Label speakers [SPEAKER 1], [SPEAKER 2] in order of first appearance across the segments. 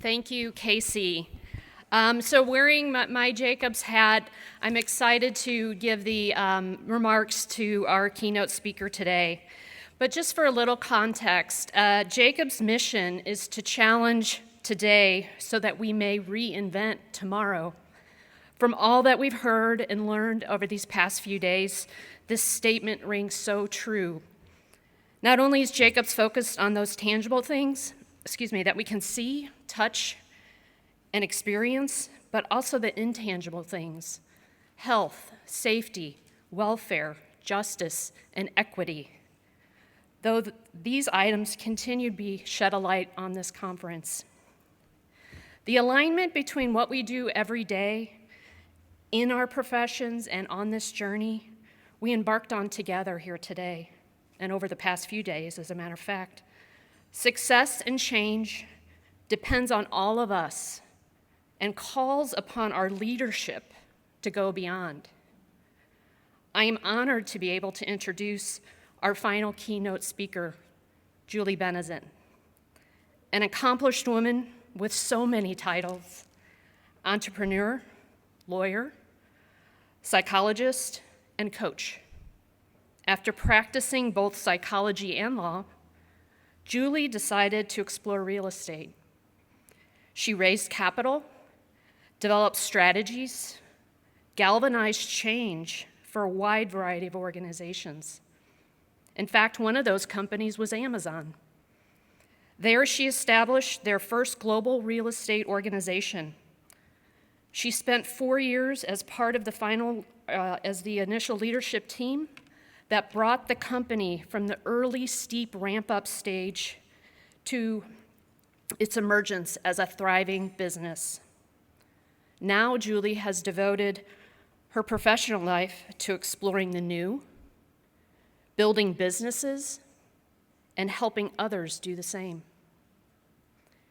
[SPEAKER 1] Thank you, Casey. So wearing my Jacobs hat, I'm excited to give the remarks to our keynote speaker today. But just for a little context, Jacobs' mission is to challenge today so that we may reinvent tomorrow. From all that we've heard and learned over these past few days, this statement rings so true. Not only is Jacobs focused on those tangible things, that we can see, touch, and experience, but also the intangible things: health, safety, welfare, justice, and equity. Though these items continue to be shed a light on this conference. The alignment between what we do every day in our professions and on this journey we embarked on together here today and over the past few days, as a matter of fact. Success and change depends on all of us and calls upon our leadership to go beyond. I am honored to be able to introduce our final keynote speaker, Julie Benezet, an accomplished woman with so many titles: entrepreneur, lawyer, psychologist, and coach. After practicing both psychology and law, Julie decided to explore real estate. She raised capital, developed strategies, galvanized change for a wide variety of organizations. In fact, one of those companies was Amazon. There she established their first global real estate organization. She spent 4 years as part of the initial leadership team that brought the company from the early steep ramp-up stage to its emergence as a thriving business. Now Julie has devoted her professional life to exploring the new, building businesses, and helping others do the same.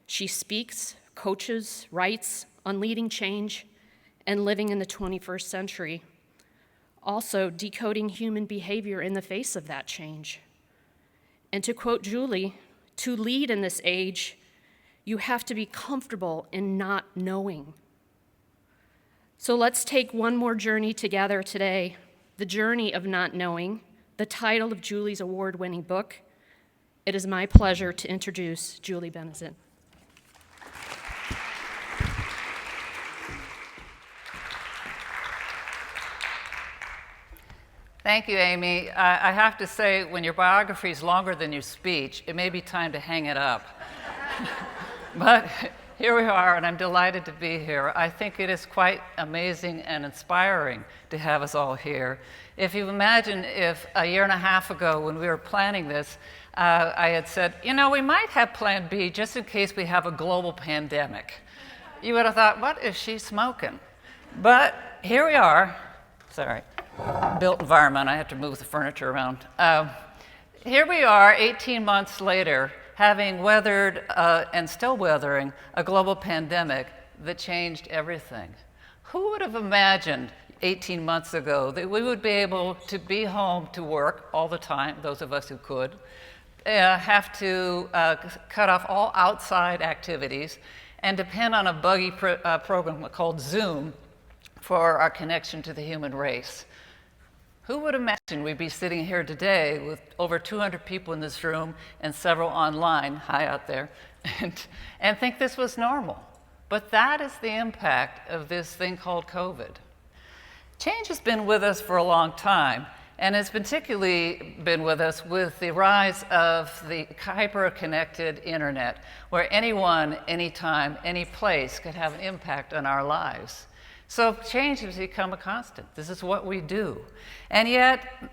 [SPEAKER 1] She speaks, coaches, writes on leading change and living in the 21st century, also decoding human behavior in the face of that change. And to quote Julie, to lead in this age, you have to be comfortable in not knowing. So let's take one more journey together today, the journey of not knowing, the title of Julie's award-winning book. It is my pleasure to introduce Julie Benezet.
[SPEAKER 2] Thank you, Amy. I have to say, when your biography is longer than your speech, it may be time to hang it up. But here we are, and I'm delighted to be here. I think it is quite amazing and inspiring to have us all here. If you imagine if a year and a half ago, when we were planning this, I had said, we might have Plan B just in case we have a global pandemic. You would have thought, what is she smoking? But here we are. Sorry. Built environment, I have to move the furniture around. Here we are 18 months later, having weathered and still weathering a global pandemic that changed everything. Who would have imagined 18 months ago that we would be able to be home to work all the time, those of us who could, have to cut off all outside activities and depend on a buggy program called Zoom for our connection to the human race? Who would imagine we'd be sitting here today with over 200 people in this room and several online, hi out there, and think this was normal? But that is the impact of this thing called COVID. Change has been with us for a long time, and it's particularly been with us with the rise of the hyper-connected internet, where anyone, anytime, any place could have an impact on our lives. So change has become a constant. This is what we do. And yet,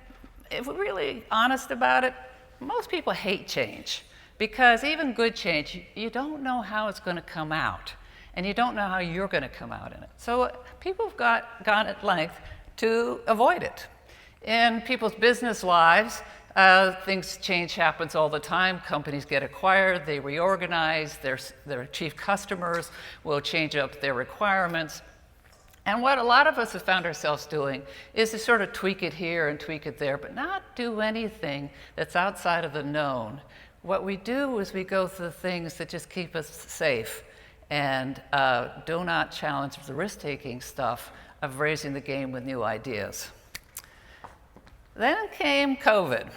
[SPEAKER 2] if we're really honest about it, most people hate change, because even good change, you don't know how it's going to come out, and you don't know how you're going to come out in it. So people have gone at length to avoid it. In people's business lives, change happens all the time. Companies get acquired, they reorganize, their chief customers will change up their requirements. And what a lot of us have found ourselves doing is to sort of tweak it here and tweak it there, but not do anything that's outside of the known. What we do is we go through the things that just keep us safe and do not challenge the risk-taking stuff of raising the game with new ideas. Then came COVID,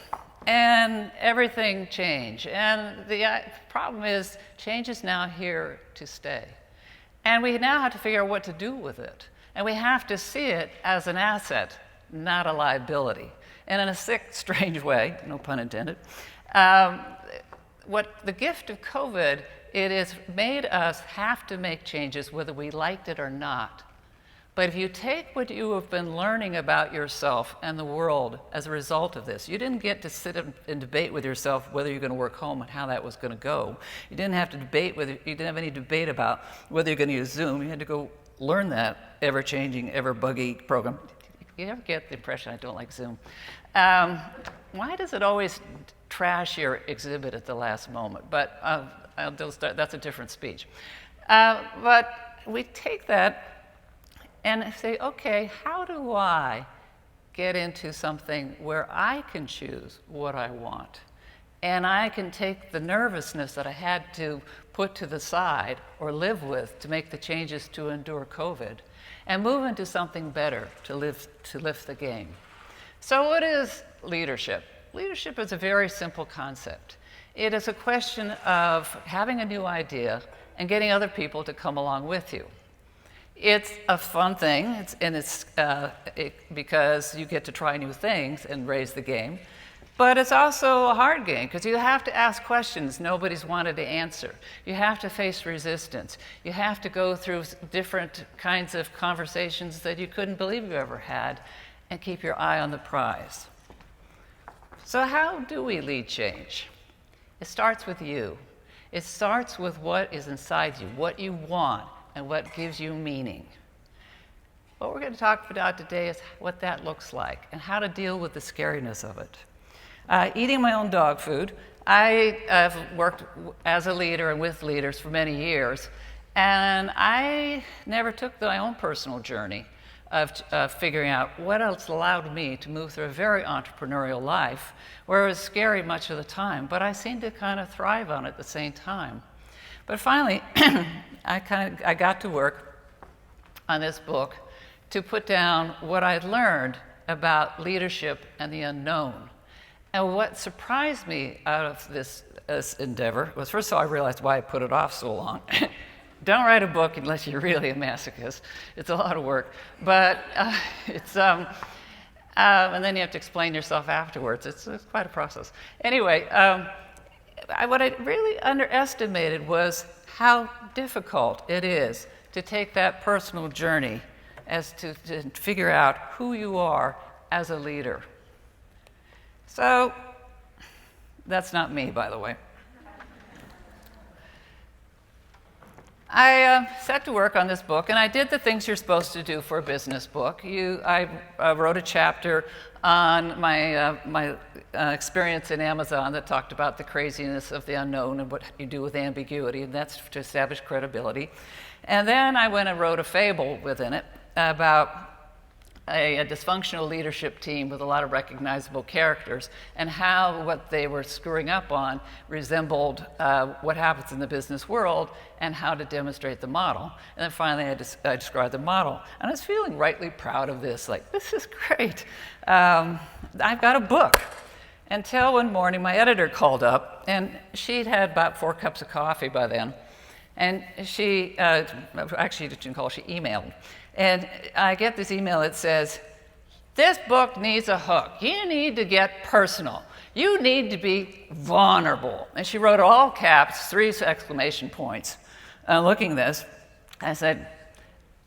[SPEAKER 2] and everything changed. And the problem is, change is now here to stay. And we now have to figure out what to do with it. And we have to see it as an asset, not a liability. And in a sick, strange way, no pun intended, what the gift of COVID, it has made us have to make changes whether we liked it or not. But if you take what you have been learning about yourself and the world as a result of this, you didn't get to sit and debate with yourself whether you're going to work home and how that was going to go. You didn't have to debate whether, you didn't have any debate about whether you're going to use Zoom. You had to go learn that ever-changing, ever-buggy program. You ever get the impression I don't like Zoom? Why does it always trash your exhibit at the last moment? But that's a different speech. But we take that and say, okay, how do I get into something where I can choose what I want? And I can take the nervousness that I had to put to the side or live with to make the changes to endure COVID and move into something better to lift the game. So what is leadership? Leadership is a very simple concept. It is a question of having a new idea and getting other people to come along with you. It's a fun thing, because you get to try new things and raise the game. But it's also a hard game, because you have to ask questions nobody's wanted to answer. You have to face resistance. You have to go through different kinds of conversations that you couldn't believe you ever had, and keep your eye on the prize. So how do we lead change? It starts with you. It starts with what is inside you, what you want, and what gives you meaning. What we're going to talk about today is what that looks like and how to deal with the scariness of it. Eating my own dog food. I have worked as a leader and with leaders for many years, and I never took my own personal journey of figuring out what else allowed me to move through a very entrepreneurial life where it was scary much of the time, but I seemed to kind of thrive on it at the same time. But finally, I got to work on this book to put down what I'd learned about leadership and the unknown. And what surprised me out of this endeavor was, first of all, I realized why I put it off so long. Don't write a book unless you're really a masochist. It's a lot of work. But and then you have to explain yourself afterwards. It's quite a process. Anyway, what I really underestimated was how difficult it is to take that personal journey as to figure out who you are as a leader. So that's not me, by the way. I set to work on this book, and I did the things you're supposed to do for a business book. I wrote a chapter on my experience in Amazon that talked about the craziness of the unknown and what you do with ambiguity, and that's to establish credibility. And then I went and wrote a fable within it about a dysfunctional leadership team with a lot of recognizable characters, and how what they were screwing up on resembled what happens in the business world, and how to demonstrate the model. And then finally I described the model. And I was feeling rightly proud of this, like, this is great. I've got a book. Until one morning my editor called up, and she'd had about 4 cups of coffee by then. And she, actually she didn't call, she emailed. And I get this email that says, this book needs a hook. You need to get personal. You need to be vulnerable. And she wrote all caps, 3 exclamation points. Looking at this, I said,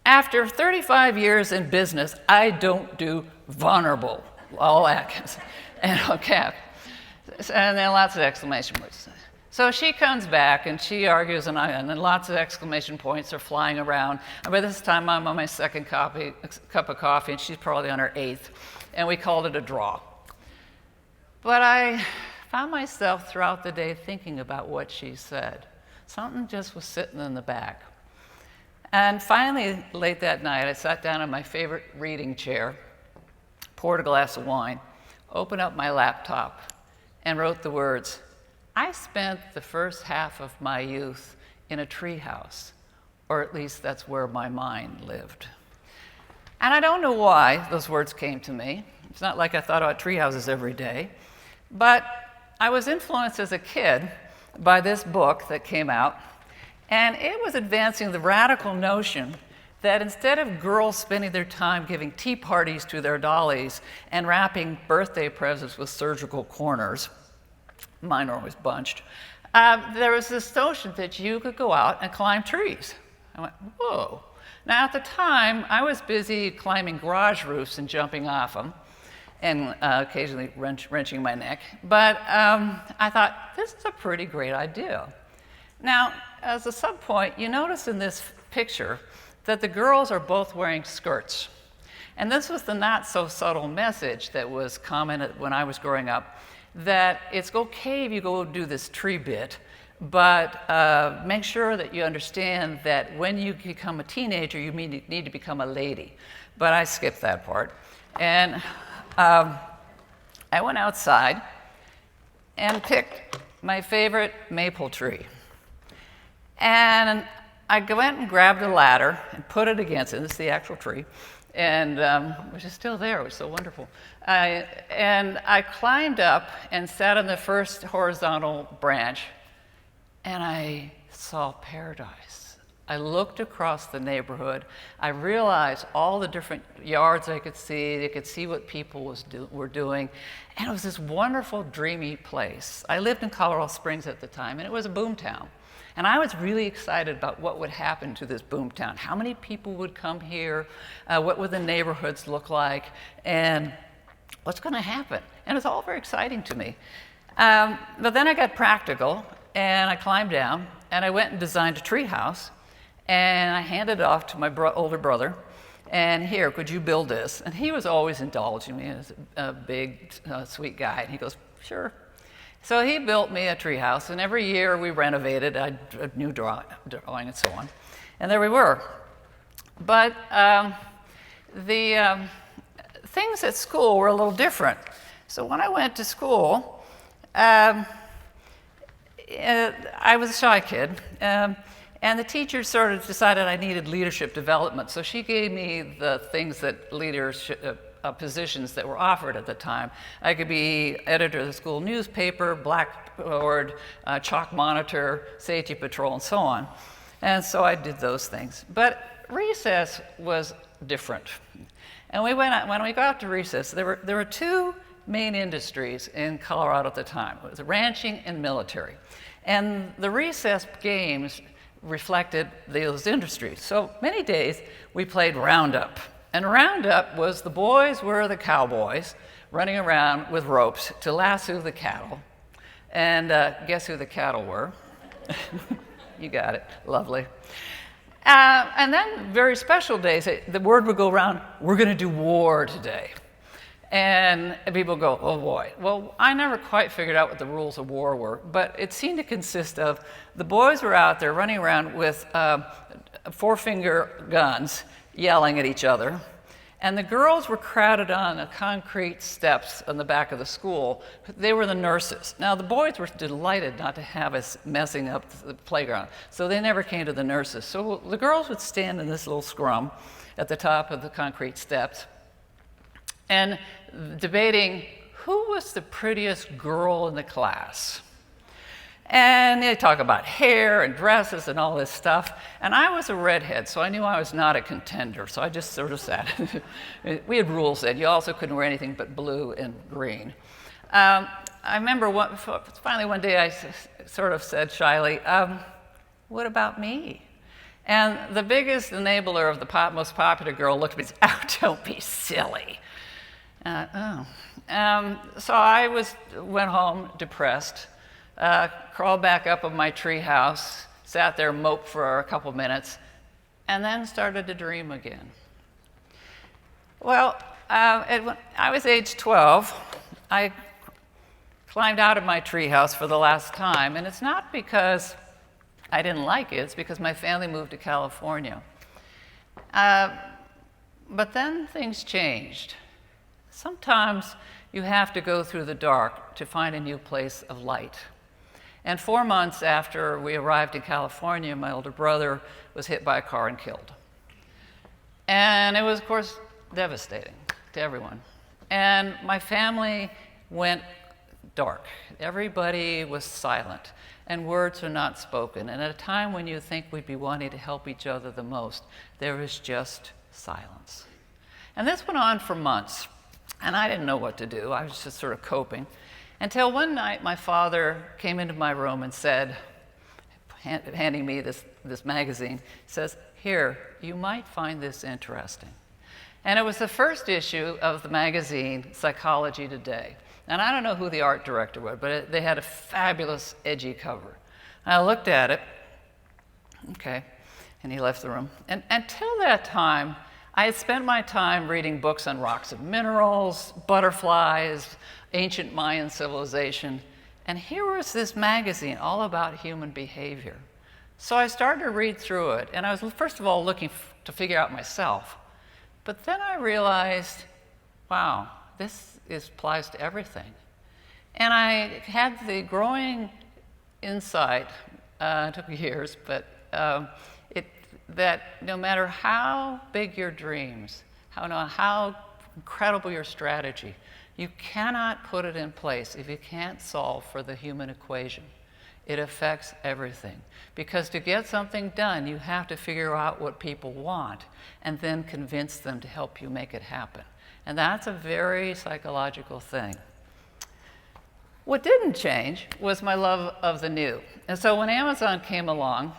[SPEAKER 2] after 35 years in business, I don't do vulnerable. All caps and all caps. And then lots of exclamation points. So she comes back and she argues, and then lots of exclamation points are flying around. And by this time, I'm on my 2nd cup of coffee, and she's probably on her 8th, and we called it a draw. But I found myself throughout the day thinking about what she said. Something just was sitting in the back. And finally, late that night, I sat down in my favorite reading chair, poured a glass of wine, opened up my laptop, and wrote the words, I spent the first half of my youth in a treehouse, or at least that's where my mind lived. And I don't know why those words came to me. It's not like I thought about tree houses every day, but I was influenced as a kid by this book that came out, and it was advancing the radical notion that instead of girls spending their time giving tea parties to their dollies and wrapping birthday presents with surgical corners, mine are always bunched, there was this notion that you could go out and climb trees. I went, whoa. Now, at the time, I was busy climbing garage roofs and jumping off them, and occasionally wrenching my neck. But I thought, this is a pretty great idea. Now, as a subpoint, you notice in this picture that the girls are both wearing skirts. And this was the not so subtle message that was common when I was growing up, that it's okay if you go do this tree bit, but make sure that you understand that when you become a teenager, you need to become a lady. But I skipped that part. And I went outside and picked my favorite maple tree. And I went and grabbed a ladder and put it against it. This is the actual tree, and which is still there, which is so wonderful. And I climbed up and sat on the first horizontal branch, and I saw paradise. I looked across the neighborhood. I realized all the different yards I could see. I could see what people were doing. And it was this wonderful, dreamy place. I lived in Colorado Springs at the time, and it was a boom town. And I was really excited about what would happen to this boom town. How many people would come here? What would the neighborhoods look like? And what's going to happen? And it's all very exciting to me. But then I got practical, and I climbed down, and I went and designed a tree house, and I handed it off to my older brother. And here, could you build this? And he was always indulging me. He was a big, sweet guy. And he goes, sure. So he built me a tree house, and every year we renovated, a new drawing and so on. And there we were. But the things at school were a little different. So when I went to school, I was a shy kid. And the teacher sort of decided I needed leadership development. So she gave me the things that positions that were offered at the time. I could be editor of the school newspaper, blackboard, chalk monitor, safety patrol, and so on. And so I did those things. But recess was different. And when we got to recess, there were two main industries in Colorado at the time. It was ranching and military. And the recess games reflected those industries. So many days we played Roundup. And Roundup was the boys were the cowboys running around with ropes to lasso the cattle. And guess who the cattle were? You got it. Lovely. And then very special days, the word would go around, we're going to do war today. And people go, oh boy. Well, I never quite figured out what the rules of war were, but it seemed to consist of the boys were out there running around with four-finger guns, yelling at each other, and the girls were crowded on the concrete steps on the back of the school. They were the nurses. Now, the boys were delighted not to have us messing up the playground, so they never came to the nurses. So the girls would stand in this little scrum at the top of the concrete steps and debating who was the prettiest girl in the class. And they talk about hair and dresses and all this stuff. And I was a redhead, so I knew I was not a contender. So I just sort of sat. We had rules that you also couldn't wear anything but blue and green. I remember finally one day I sort of said shyly, what about me? And the biggest enabler of the most popular girl looked at me and said, oh, don't be silly. So I went home depressed. Crawled back up in my tree house, sat there, moped for a couple minutes, and then started to dream again. Well, I was age 12. I climbed out of my tree house for the last time, and it's not because I didn't like it, it's because my family moved to California. But then things changed. Sometimes you have to go through the dark to find a new place of light. And 4 months after we arrived in California, my older brother was hit by a car and killed. And it was, of course, devastating to everyone. And my family went dark. Everybody was silent, and words are not spoken. And at a time when you think we'd be wanting to help each other the most, there was just silence. And this went on for months, and I didn't know what to do. I was just sort of coping. Until one night, my father came into my room and said, handing me this magazine, says, "Here, you might find this interesting." And it was the first issue of the magazine, Psychology Today. And I don't know who the art director was, but they had a fabulous, edgy cover. And I looked at it, okay, and he left the room. And until that time, I had spent my time reading books on rocks and minerals, butterflies, ancient Mayan civilization. And here was this magazine all about human behavior. So I started to read through it, and I was first of all looking to figure out myself. But then I realized, wow, this applies to everything. And I had the growing insight, it took years, but that no matter how big your dreams, how incredible your strategy, you cannot put it in place if you can't solve for the human equation. It affects everything. Because to get something done, you have to figure out what people want and then convince them to help you make it happen. And that's a very psychological thing. What didn't change was my love of the new. And so when Amazon came along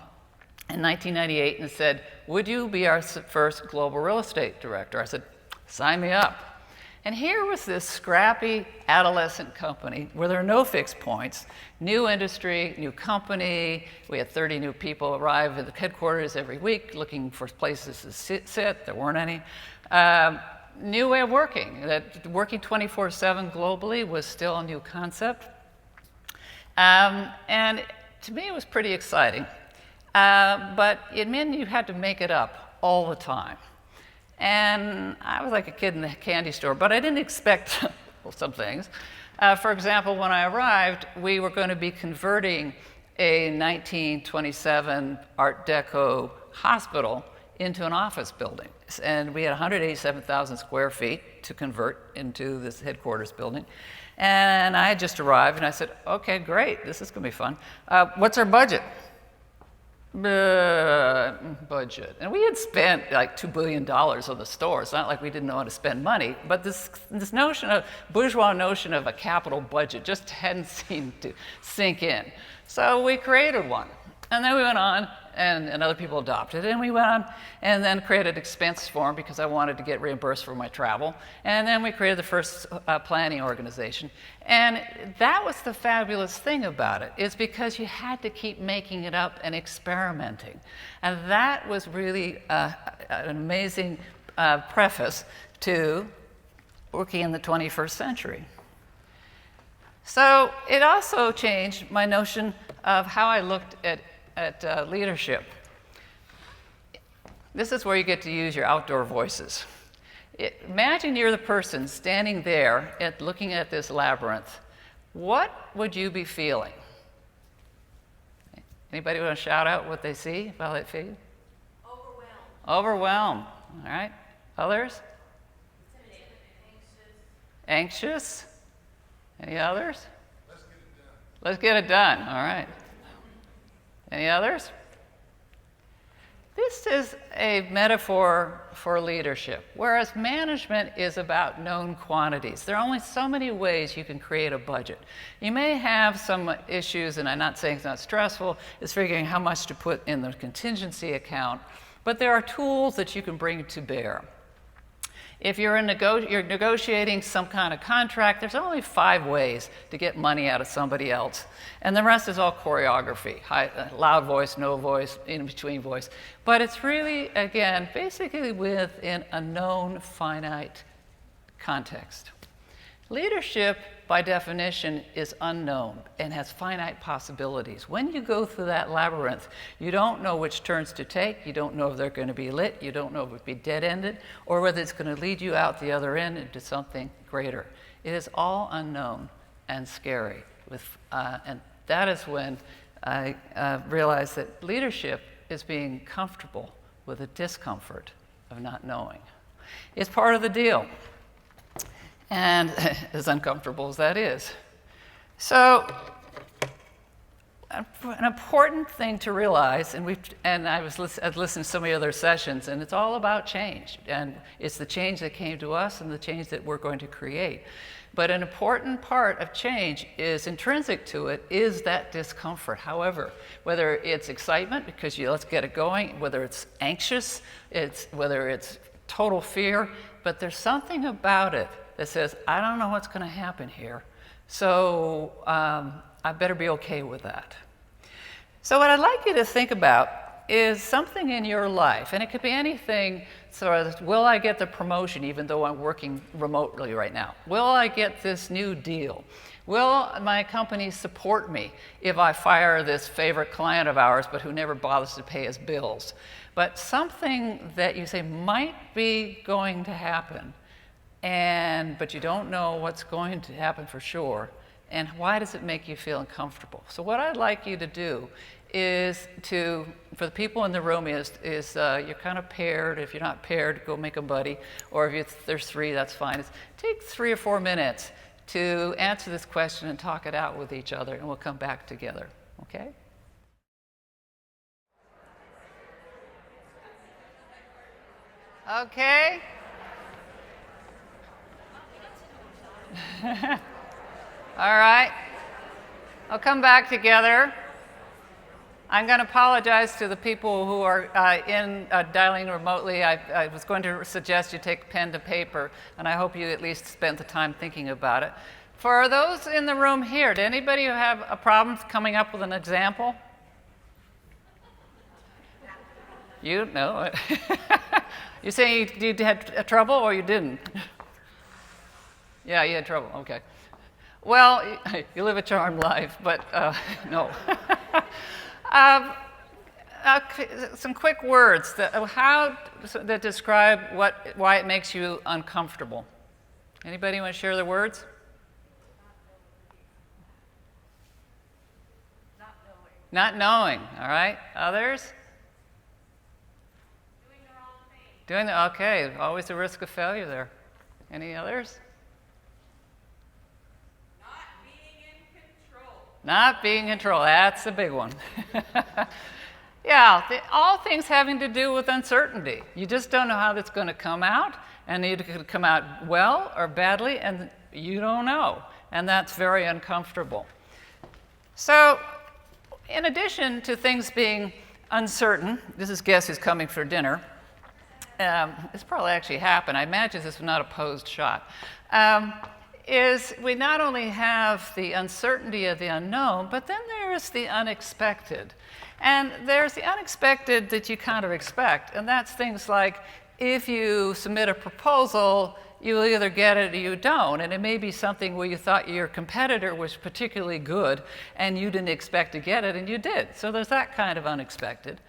[SPEAKER 2] in 1998 and said, "Would you be our first global real estate director?" I said, "Sign me up." And here was this scrappy adolescent company where there are no fixed points, new industry, new company. We had 30 new people arrive at the headquarters every week looking for places to sit. There weren't any. New way of working, that working 24/7 globally was still a new concept. And to me, it was pretty exciting. But it meant you had to make it up all the time. And I was like a kid in the candy store, but I didn't expect some things. For example, when I arrived, we were going to be converting a 1927 Art Deco hospital into an office building. And we had 187,000 square feet to convert into this headquarters building. And I had just arrived, and I said, "Okay, great, this is going to be fun. What's our budget?" Budget. And we had spent like $2 billion on the store. It's not like we didn't know how to spend money, but this notion of, bourgeois notion of a capital budget just hadn't seemed to sink in. So we created one. And then we went on, and other people adopted it, and we went on and then created expense form because I wanted to get reimbursed for my travel. And then we created the first planning organization. And that was the fabulous thing about it, is because you had to keep making it up and experimenting. And that was really an amazing preface to working in the 21st century. So it also changed my notion of how I looked at leadership. This is where you get to use your outdoor voices. Imagine you're the person standing there looking at this labyrinth. What would you be feeling? Anybody want to shout out what they see while they feed?
[SPEAKER 3] Overwhelmed.
[SPEAKER 2] Overwhelmed. All right. Others?
[SPEAKER 3] Intimidated.
[SPEAKER 2] Anxious. Any others?
[SPEAKER 4] Let's get it done.
[SPEAKER 2] Let's get it done. All right. Any others? This is a metaphor for leadership, whereas management is about known quantities. There are only so many ways you can create a budget. You may have some issues, and I'm not saying it's not stressful, it's figuring how much to put in the contingency account, but there are tools that you can bring to bear. If you're negotiating some kind of contract, there's only 5 ways to get money out of somebody else. And the rest is all choreography, loud voice, no voice, in-between voice. But it's really, again, basically within a known finite context. Leadership, by definition, is unknown and has finite possibilities. When you go through that labyrinth, you don't know which turns to take, you don't know if they're going to be lit, you don't know if it'll be dead-ended, or whether it's going to lead you out the other end into something greater. It is all unknown and scary, and That is when I realized that leadership is being comfortable with the discomfort of not knowing. It's part of the deal, and as uncomfortable as that is. So an important thing to realize, and I've listened to so many other sessions, and it's all about change, and it's the change that came to us and the change that we're going to create. But an important part of change is intrinsic to it is that discomfort. However, whether it's excitement because let's get it going, whether it's anxious, whether it's total fear, but there's something about it that says, I don't know what's going to happen here, so I better be okay with that. So what I'd like you to think about is something in your life, and it could be anything, sort of, will I get the promotion even though I'm working remotely right now? Will I get this new deal? Will my company support me if I fire this favorite client of ours but who never bothers to pay his bills? But something that you say might be going to happen, but you don't know what's going to happen for sure, and why does it make you feel uncomfortable? So what I'd like you to do is for the people in the room is you're kind of paired. If you're not paired, go make a buddy. Or if there's three, that's fine. Take 3 or 4 minutes to answer this question and talk it out with each other, and we'll come back together, okay? Okay. All right. I'll come back together. I'm going to apologize to the people who are dialing remotely. I was going to suggest you take pen to paper, and I hope you at least spend the time thinking about it. For those in the room here, did anybody who have a problem coming up with an example? You? No. You saying you had trouble or you didn't? Yeah, you had trouble. Okay. Well, you live a charmed life, but no. Some quick words that describe why it makes you uncomfortable. Anybody want to share the words? Not knowing. All right. Others? Doing the wrong thing. Okay. Always a risk of failure there. Any others? Not being in control, that's a big one. Yeah, all things having to do with uncertainty. You just don't know how that's going to come out, and it could come out well or badly, and you don't know, and that's very uncomfortable. So, in addition to things being uncertain, this is Guess Who's Coming for Dinner. This probably actually happened. I imagine this was not a posed shot. Is we not only have the uncertainty of the unknown, but then there is the unexpected. And there's the unexpected that you kind of expect, and that's things like if you submit a proposal, you'll either get it or you don't, and it may be something where you thought your competitor was particularly good and you didn't expect to get it, and you did. So there's that kind of unexpected.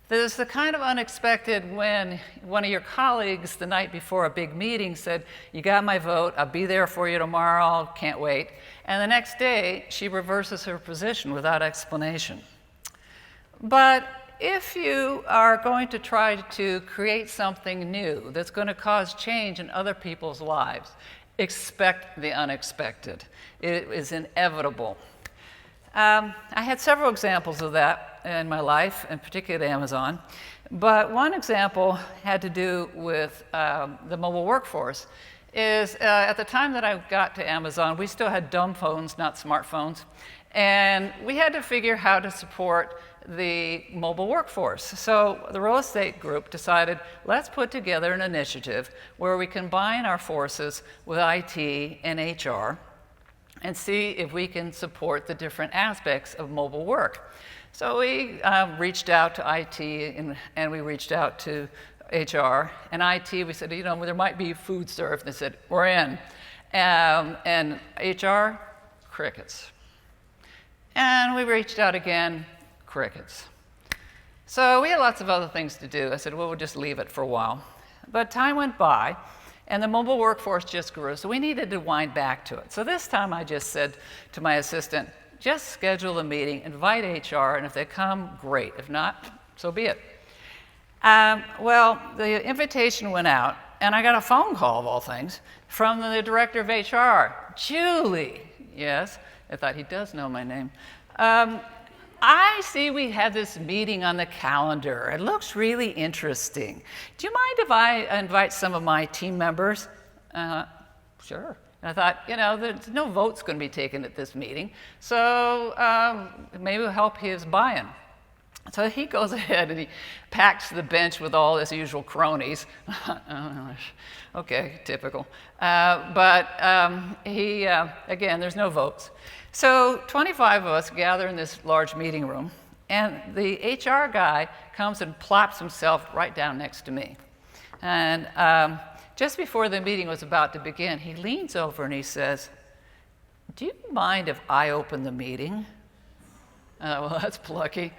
[SPEAKER 2] There's the kind of unexpected when one of your colleagues the night before a big meeting said, you got my vote, I'll be there for you tomorrow, can't wait. And the next day, she reverses her position without explanation. But if you are going to try to create something new that's going to cause change in other people's lives, expect the unexpected. It is inevitable. I had several examples of that in my life, and particularly at Amazon. But one example had to do with the mobile workforce. At the time that I got to Amazon, we still had dumb phones, not smartphones. And we had to figure how to support the mobile workforce. So the real estate group decided, let's put together an initiative where we combine our forces with IT and HR and see if we can support the different aspects of mobile work. So we reached out to IT and we reached out to HR. And IT, we said, there might be food served. And they said, we're in. And HR, crickets. And we reached out again, crickets. So we had lots of other things to do. I said, well, we'll just leave it for a while. But time went by, and the mobile workforce just grew, so we needed to wind back to it. So this time I just said to my assistant, just schedule a meeting, invite HR, and if they come, great. If not, so be it. Well, the invitation went out, and I got a phone call, of all things, from the director of HR, Julie. Yes, I thought he does know my name. I see we have this meeting on the calendar. It looks really interesting. Do you mind if I invite some of my team members? Sure. And I thought, there's no votes going to be taken at this meeting, so maybe it'll help his buy-in. So he goes ahead and he packs the bench with all his usual cronies. Okay, typical. Again, there's no votes. So 25 of us gather in this large meeting room, and the HR guy comes and plops himself right down next to me. And just before the meeting was about to begin, he leans over and he says, "Do you mind if I open the meeting?" Well, that's plucky.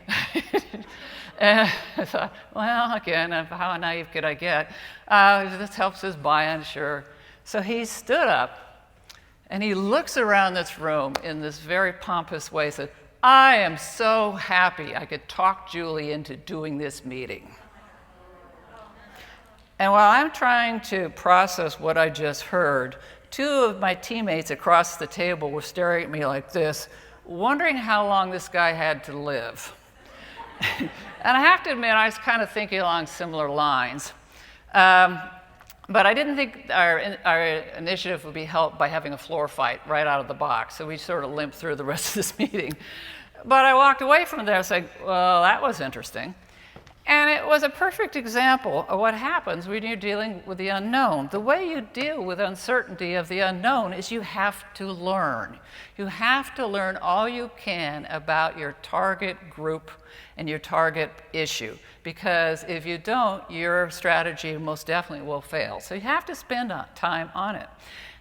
[SPEAKER 2] And I thought, well, again, how naive could I get? This helps his buy-in, sure. So he stood up, and he looks around this room in this very pompous way and said, "I am so happy I could talk Julie into doing this meeting." And while I'm trying to process what I just heard, two of my teammates across the table were staring at me like this, wondering how long this guy had to live. And I have to admit, I was kind of thinking along similar lines. But I didn't think our initiative would be helped by having a floor fight right out of the box. So we sort of limped through the rest of this meeting. But I walked away from there saying, well, that was interesting. And it was a perfect example of what happens when you're dealing with the unknown. The way you deal with uncertainty of the unknown is you have to learn. You have to learn all you can about your target group and your target issue. Because if you don't, your strategy most definitely will fail. So you have to spend time on it.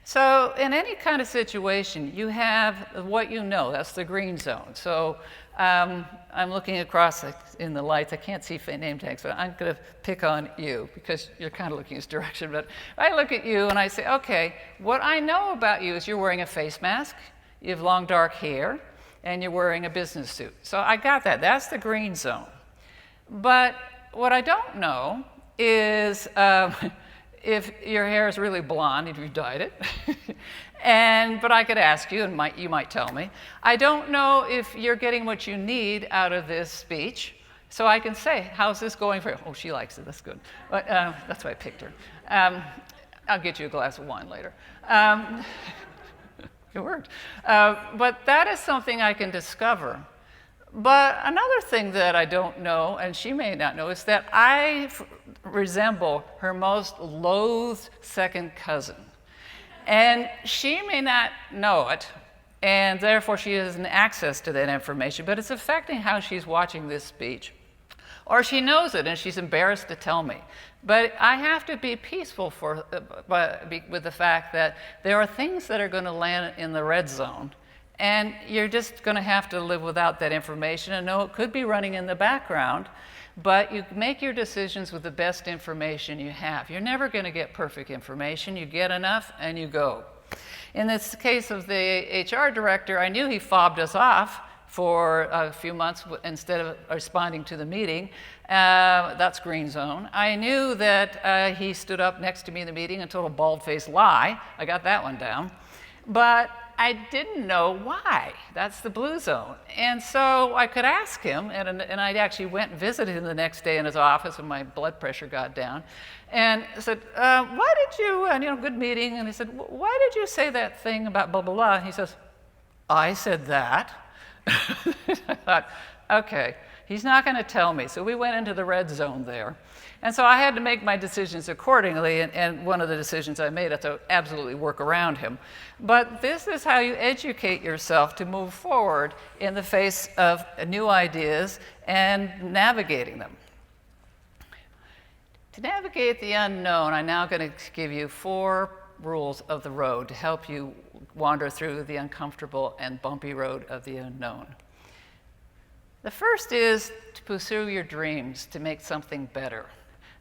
[SPEAKER 2] So in any kind of situation, you have what you know. That's the green zone. So I'm looking across in the lights. I can't see name tags, but I'm going to pick on you because you're kind of looking this direction. But I look at you and I say, okay, what I know about you is you're wearing a face mask, you have long dark hair, and you're wearing a business suit. So I got that. That's the green zone. But what I don't know is if your hair is really blonde, if you dyed it. But I could ask you, and you might tell me. I don't know if you're getting what you need out of this speech, so I can say, how's this going for you? Oh, she likes it, that's good. But that's why I picked her. I'll get you a glass of wine later. It worked. But that is something I can discover. But another thing that I don't know, and she may not know, is that I resemble her most loathed second cousin. And she may not know it, and therefore she hasn't access to that information, but it's affecting how she's watching this speech. Or she knows it and she's embarrassed to tell me. But I have to be peaceful with the fact that there are things that are going to land in the red zone, and you're just going to have to live without that information and know it could be running in the background, but you make your decisions with the best information you have. You're never going to get perfect information. You get enough and you go. In this case of the HR director, I knew he fobbed us off for a few months instead of responding to the meeting. That's green zone. I knew that he stood up next to me in the meeting and told a bald-faced lie. I got that one down. But I didn't know why. That's the blue zone. And so I could ask him, and I actually went and visited him the next day in his office when my blood pressure got down, and I said, why did you, good meeting, and he said, why did you say that thing about blah, blah, blah? And he says, I said that. I thought, okay, he's not going to tell me. So we went into the red zone there. And so I had to make my decisions accordingly, and one of the decisions I made, I had to absolutely work around him. But this is how you educate yourself to move forward in the face of new ideas and navigating them. To navigate the unknown, I'm now going to give you 4 rules of the road to help you wander through the uncomfortable and bumpy road of the unknown. The first is to pursue your dreams to make something better.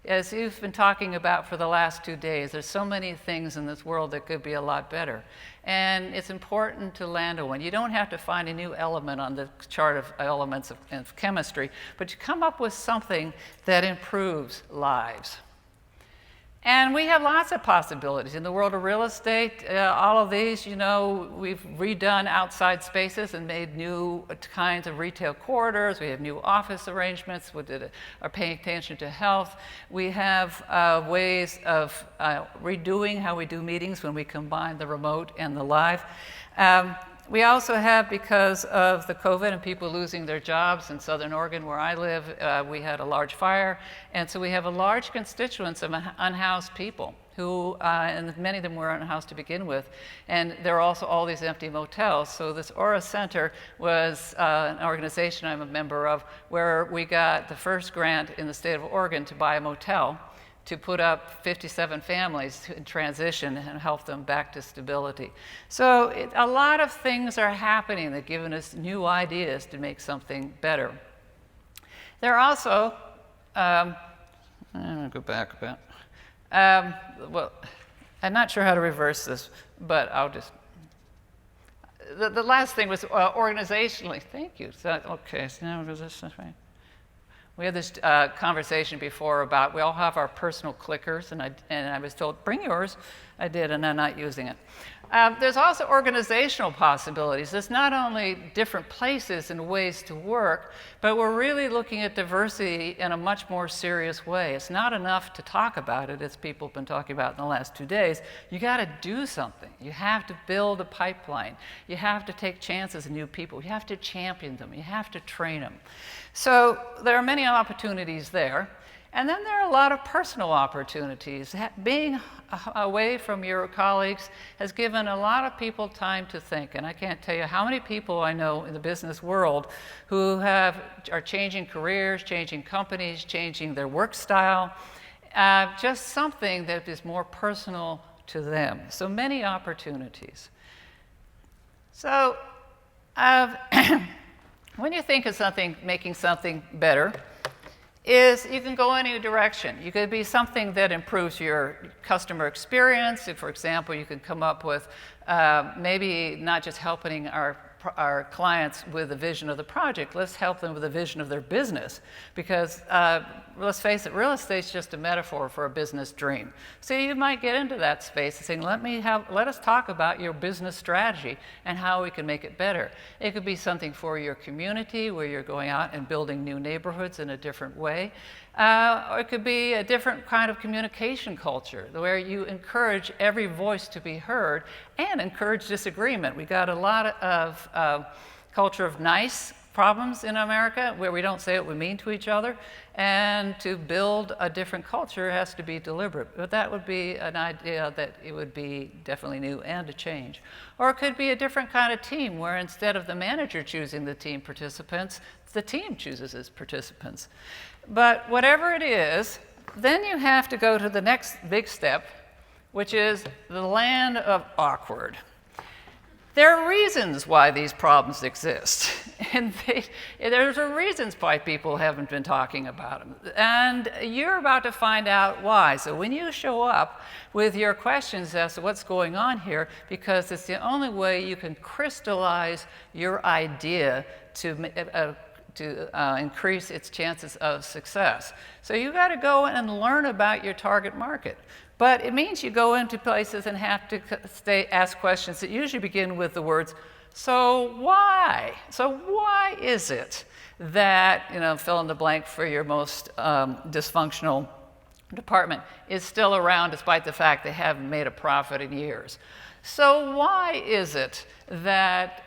[SPEAKER 2] As you've been talking about for the last 2 days, there's so many things in this world that could be a lot better. And it's important to land on one. You don't have to find a new element on the chart of elements of chemistry, but you come up with something that improves lives. And we have lots of possibilities. In the world of real estate, all of these, you know, we've redone outside spaces and made new kinds of retail corridors. We have new office arrangements. Are paying attention to health. We have ways of redoing how we do meetings when we combine the remote and the live. We also have, because of the COVID and people losing their jobs in Southern Oregon, where I live, we had a large fire. And so we have a large constituents of unhoused people who, and many of them were unhoused to begin with. And there are also all these empty motels. So this Aura Center was an organization I'm a member of, where we got the first grant in the state of Oregon to buy a motel, to put up 57 families in transition and help them back to stability. So a lot of things are happening that give us new ideas to make something better. There are also, I'm going to go back a bit. Well, I'm not sure how to reverse this, but I'll just, the last thing was organizationally, thank you. So, okay, so now this is right. We had this conversation before about we all have our personal clickers, and I was told, bring yours. I did, and I'm not using it. There's also organizational possibilities. There's not only different places and ways to work, but we're really looking at diversity in a much more serious way. It's not enough to talk about it, as people have been talking about in the last 2 days. You got to do something. You have to build a pipeline. You have to take chances in new people. You have to champion them. You have to train them. So there are many opportunities there. And then there are a lot of personal opportunities. Being away from your colleagues has given a lot of people time to think. And I can't tell you how many people I know in the business world who are changing careers, changing companies, changing their work style, just something that is more personal to them. So many opportunities. So when you think of something, making something better, is you can go any direction. You could be something that improves your customer experience. If, for example, you could come up with maybe not just helping our clients with the vision of the project, let's help them with the vision of their business. Because let's face it, real estate's just a metaphor for a business dream. So you might get into that space and saying, let us talk about your business strategy and how we can make it better. It could be something for your community where you're going out and building new neighborhoods in a different way. Or it could be a different kind of communication culture where you encourage every voice to be heard and encourage disagreement. We got a lot of culture of nice problems in America where we don't say what we mean to each other. And to build a different culture has to be deliberate. But that would be an idea that it would be definitely new and a change. Or it could be a different kind of team where instead of the manager choosing the team participants, the team chooses its participants. But whatever it is, then you have to go to the next big step, which is the land of awkward. There are reasons why these problems exist, and there's reasons why people haven't been talking about them. And you're about to find out why. So when you show up with your questions as to what's going on here, because it's the only way you can crystallize your idea to increase its chances of success. So you got to go and learn about your target market. But it means you go into places and have to ask questions that usually begin with the words, so why? So why is it that, fill in the blank for your most dysfunctional department is still around despite the fact they haven't made a profit in years? So why is it that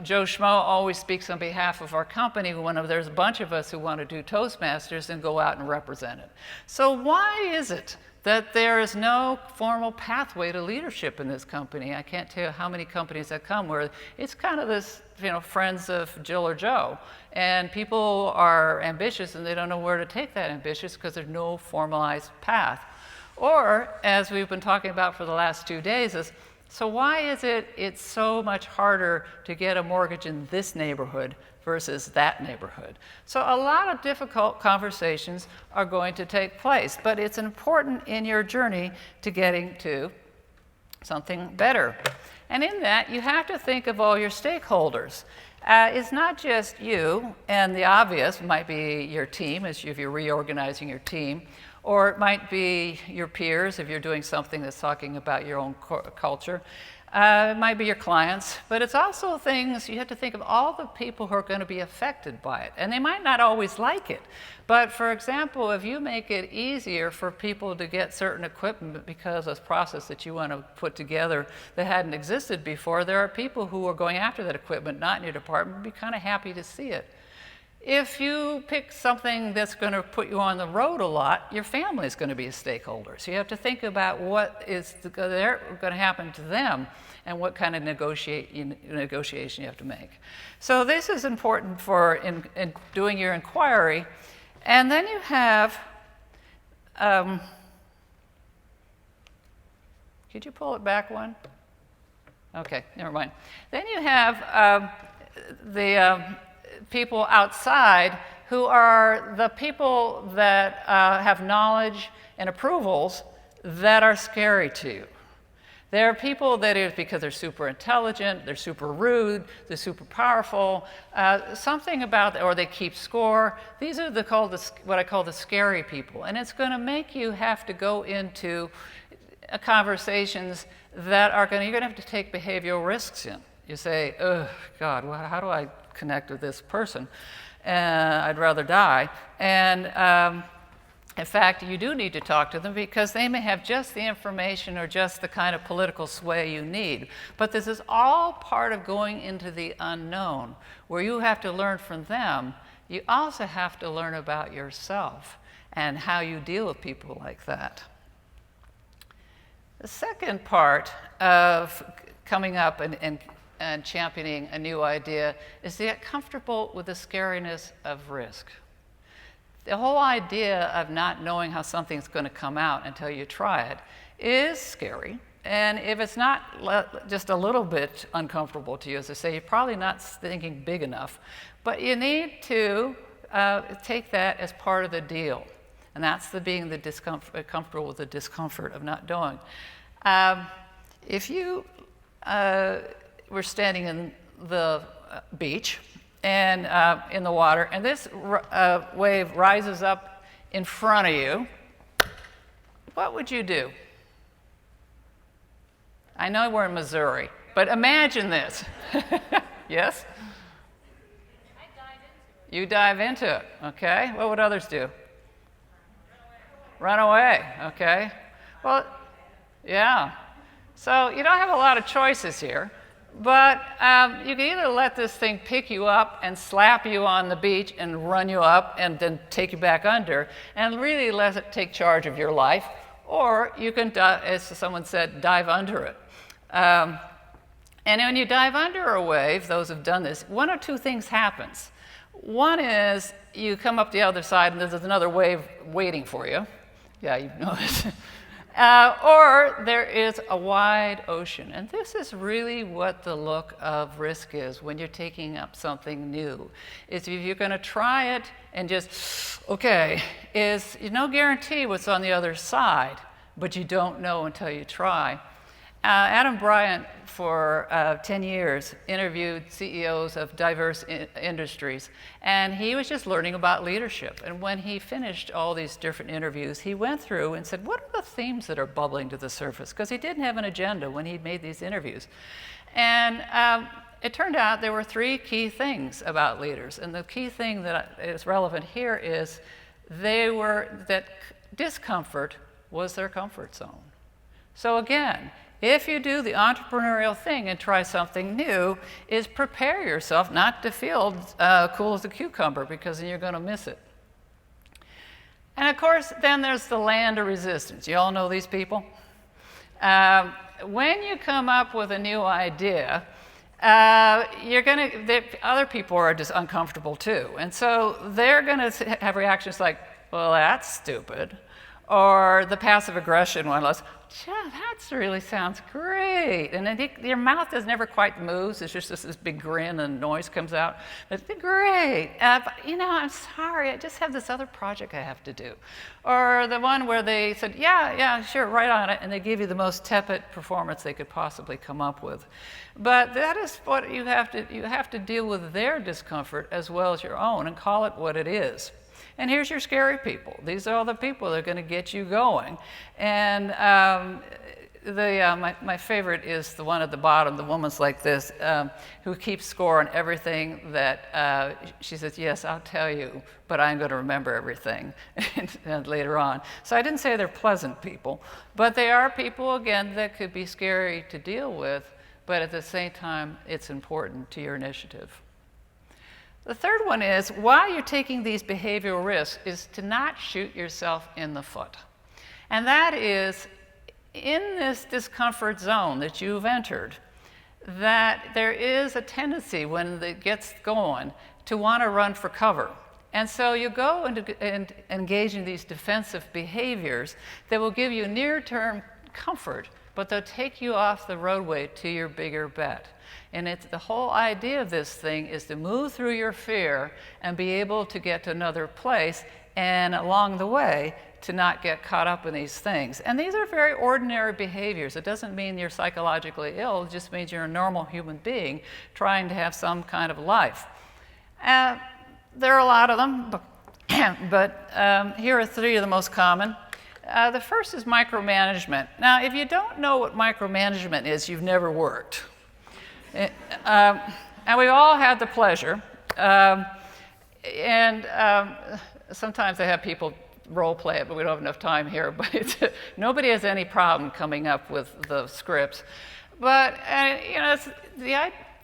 [SPEAKER 2] Joe Schmo always speaks on behalf of our company when there's a bunch of us who want to do Toastmasters and go out and represent it? So why is it that there is no formal pathway to leadership in this company? I can't tell you how many companies that come where it's kind of this, friends of Jill or Joe. And people are ambitious and they don't know where to take that ambition because there's no formalized path. Or, as we've been talking about for the last 2 days, is so why is it's so much harder to get a mortgage in this neighborhood versus that neighborhood. So a lot of difficult conversations are going to take place, but it's important in your journey to getting to something better. And in that, you have to think of all your stakeholders. It's not just you, and the obvious might be your team, if you're reorganizing your team, or it might be your peers if you're doing something that's talking about your own culture. It might be your clients, but it's also things you have to think of all the people who are going to be affected by it. And they might not always like it. But for example, if you make it easier for people to get certain equipment because of a process that you want to put together that hadn't existed before, there are people who are going after that equipment, not in your department, be kind of happy to see it. If you pick something that's going to put you on the road a lot, your family is going to be a stakeholder. So you have to think about what is going to happen to them and what kind of negotiation you have to make. So this is important for in doing your inquiry. And then you have, could you pull it back one? Okay, never mind. Then you have the people outside who are the people that have knowledge and approvals that are scary to you. There are people that is because they're super intelligent, they're super rude, they're super powerful, something about, or they keep score. These are what I call the scary people. And it's going to make you have to go into conversations that are you're going to have to take behavioral risks in. You say, oh, God, how do I connect with this person? I'd rather die. And in fact, you do need to talk to them because they may have just the information or just the kind of political sway you need. But this is all part of going into the unknown, where you have to learn from them. You also have to learn about yourself and how you deal with people like that. The second part of coming up and championing a new idea is to get comfortable with the scariness of risk. The whole idea of not knowing how something's going to come out until you try it is scary. And if it's not just a little bit uncomfortable to you, as I say, you're probably not thinking big enough. But you need to take that as part of the deal. And that's being comfortable with the discomfort of not knowing. If you were standing in the beach and in the water, and this wave rises up in front of you, what would you do? I know we're in Missouri, but imagine this. Yes?
[SPEAKER 3] I dive into it.
[SPEAKER 2] You dive into it, okay? What would others do? Run away, okay? Well, yeah. So you don't have a lot of choices here. But you can either let this thing pick you up and slap you on the beach and run you up and then take you back under and really let it take charge of your life, or you can, as someone said, dive under it. And when you dive under a wave, those who've done this, one or two things happens. One is you come up the other side and there's another wave waiting for you. Yeah, you know this. Or there is a wide ocean. And this is really what the look of risk is when you're taking up something new. Is if you're going to try it and just, okay, is no guarantee what's on the other side, but you don't know until you try. Adam Bryant, for 10 years, interviewed CEOs of diverse industries, and he was just learning about leadership. And when he finished all these different interviews, he went through and said, what are the themes that are bubbling to the surface? Because he didn't have an agenda when he made these interviews. And it turned out there were three key things about leaders. And the key thing that is relevant here is that discomfort was their comfort zone. So again, if you do the entrepreneurial thing and try something new, is prepare yourself not to feel cool as a cucumber, because then you're going to miss it. And of course, then there's the land of resistance. You all know these people? When you come up with a new idea, other people are just uncomfortable too. And so they're going to have reactions like, well, that's stupid. Or the passive aggression one was, "Yeah, that really sounds great." And then your mouth does never quite moves. It's just this big grin and noise comes out. It's great. But, I'm sorry, I just have this other project I have to do. Or the one where they said, yeah, sure, right on it. And they give you the most tepid performance they could possibly come up with. But that is what you have to deal with their discomfort as well as your own and call it what it is. And here's your scary people. These are all the people that are going to get you going. And my favorite is the one at the bottom. The woman's like this, who keeps score on everything that she says, yes, I'll tell you, but I'm going to remember everything and later on. So I didn't say they're pleasant people, but they are people, again, that could be scary to deal with, but at the same time, it's important to your initiative. The third one is, while you're taking these behavioral risks, is to not shoot yourself in the foot. And that is, in this discomfort zone that you've entered, that there is a tendency when it gets going to want to run for cover. And so you go and engage in these defensive behaviors that will give you near-term comfort, but they'll take you off the roadway to your bigger bet. And the whole idea of this thing is to move through your fear and be able to get to another place, and along the way, to not get caught up in these things. And these are very ordinary behaviors. It doesn't mean you're psychologically ill, it just means you're a normal human being trying to have some kind of life. There are a lot of them, but here are three of the most common. The first is micromanagement. Now, if you don't know what micromanagement is, you've never worked. And we all had the pleasure. Sometimes I have people role play it, but we don't have enough time here. But nobody has any problem coming up with the scripts. But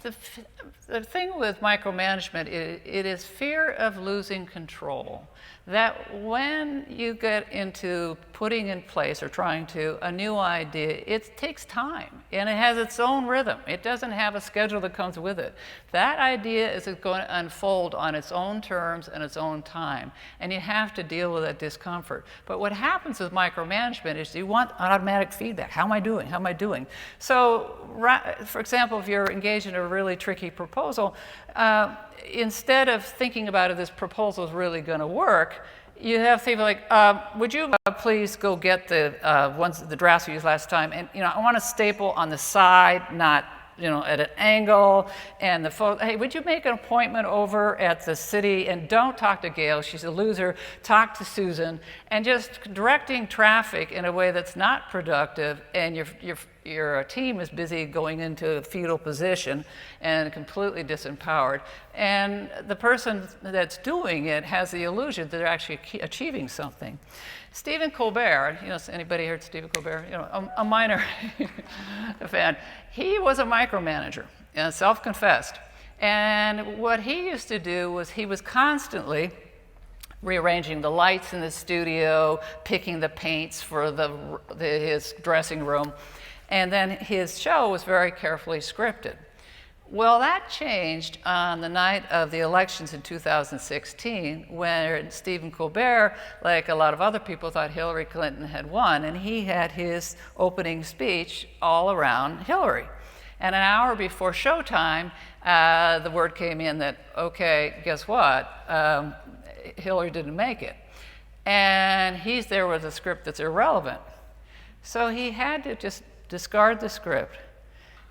[SPEAKER 2] the thing with micromanagement, it is fear of losing control. That when you get into putting in place or trying to a new idea, it takes time and it has its own rhythm. It doesn't have a schedule that comes with it. That idea is going to unfold on its own terms and its own time, and you have to deal with that discomfort. But what happens with micromanagement is you want automatic feedback. How am I doing? How am I doing? So, for example, if you're engaged in a really tricky proposal, instead of thinking about if this proposal is really going to work, you have people like, would you please go get the drafts we used last time, and I want a staple on the side, not at an angle, and hey, would you make an appointment over at the city, and don't talk to Gail, she's a loser, talk to Susan, and just directing traffic in a way that's not productive, and your team is busy going into a fetal position and completely disempowered. And the person that's doing it has the illusion that they're actually achieving something. Stephen Colbert, anybody heard Stephen Colbert? A minor fan. He was a micromanager, self-confessed. And what he used to do was he was constantly rearranging the lights in the studio, picking the paints for his dressing room. And then his show was very carefully scripted. Well, that changed on the night of the elections in 2016, when Stephen Colbert, like a lot of other people, thought Hillary Clinton had won, and he had his opening speech all around Hillary. And an hour before showtime, the word came in that, okay, guess what? Hillary didn't make it. And he's there with a script that's irrelevant. So he had to just discard the script,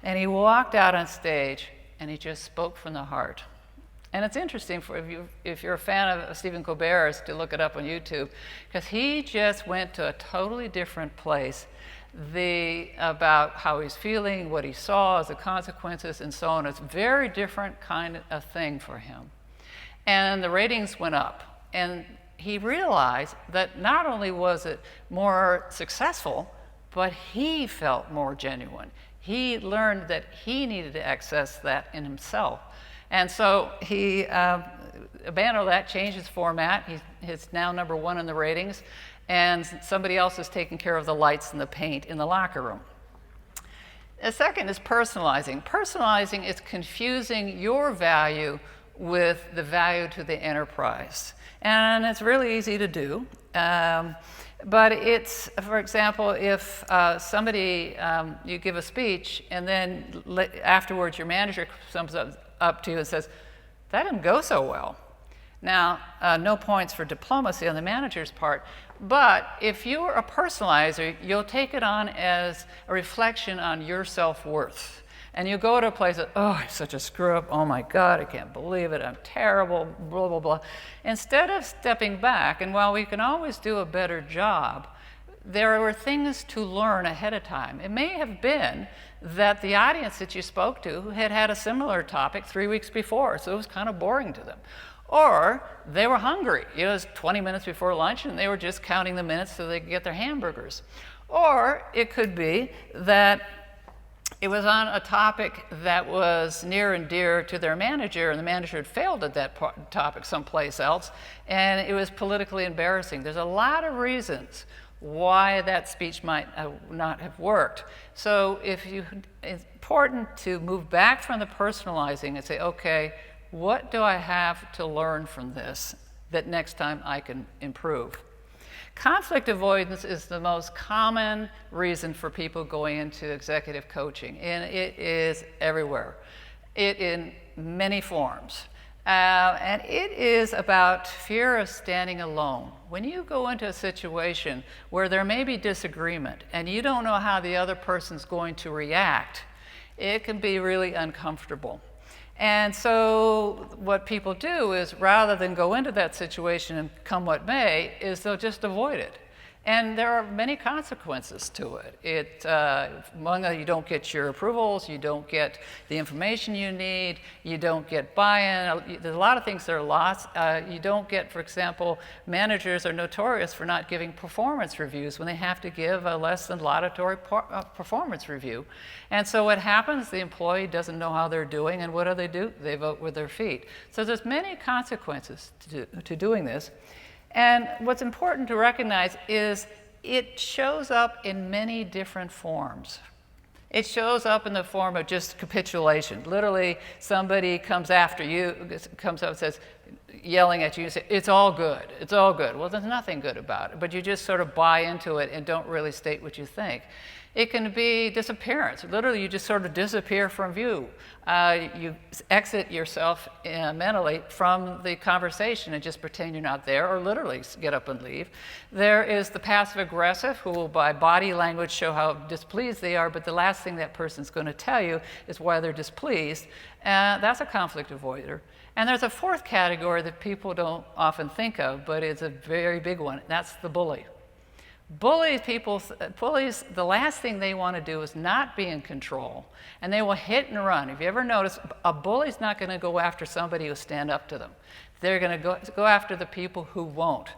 [SPEAKER 2] and he walked out on stage and he just spoke from the heart. And it's interesting if you're a fan of Stephen Colbert's, to look it up on YouTube, because he just went to a totally different place about how he's feeling, what he saw as the consequences, and so on. It's a very different kind of thing for him. And the ratings went up, and he realized that not only was it more successful, but he felt more genuine. He learned that he needed to access that in himself. And so he abandoned that, changed his format. He's now #1 in the ratings, and somebody else is taking care of the lights and the paint in the locker room. The second is personalizing. Personalizing is confusing your value with the value to the enterprise. And it's really easy to do. But it's, for example, if somebody, you give a speech and then afterwards your manager comes up to you and says, that didn't go so well. Now, no points for diplomacy on the manager's part, but if you're a personalizer, you'll take it on as a reflection on your self-worth. And you go to a place that, oh, I'm such a screw up, oh my God, I can't believe it, I'm terrible, blah, blah, blah. Instead of stepping back, and while we can always do a better job, there were things to learn ahead of time. It may have been that the audience that you spoke to had had a similar topic 3 weeks before, so it was kind of boring to them. Or they were hungry. It was 20 minutes before lunch and they were just counting the minutes so they could get their hamburgers. Or it could be that it was on a topic that was near and dear to their manager, and the manager had failed at that topic someplace else, and it was politically embarrassing. There's a lot of reasons why that speech might not have worked. So it's important to move back from the personalizing and say, okay, what do I have to learn from this that next time I can improve? Conflict avoidance is the most common reason for people going into executive coaching, and it is everywhere. It in many forms. And it is about fear of standing alone. When you go into a situation where there may be disagreement and you don't know how the other person's going to react, it can be really uncomfortable. And so what people do is, rather than go into that situation and come what may, is they'll just avoid it. And there are many consequences to it. Among them, you don't get your approvals, you don't get the information you need, you don't get buy-in. There's a lot of things that are lost. You don't get, for example, managers are notorious for not giving performance reviews when they have to give a less than laudatory performance review. And so what happens, the employee doesn't know how they're doing, and what do? They vote with their feet. So there's many consequences to doing this. And what's important to recognize is it shows up in many different forms. It shows up in the form of just capitulation. Literally, somebody comes after you, comes up and says, yelling at you, and say, it's all good, it's all good. Well, there's nothing good about it, but you just sort of buy into it and don't really state what you think. It can be disappearance. Literally, you just sort of disappear from view. You exit yourself mentally from the conversation and just pretend you're not there, or literally get up and leave. There is the passive-aggressive, who will, by body language, show how displeased they are, but the last thing that person's going to tell you is why they're displeased. That's a conflict avoider. And there's a fourth category that people don't often think of, but it's a very big one. That's the bully. Bullies, the last thing they want to do is not be in control, and they will hit and run. If you ever notice, a bully's not going to go after somebody who stand up to them. They're going to go after the people who won't.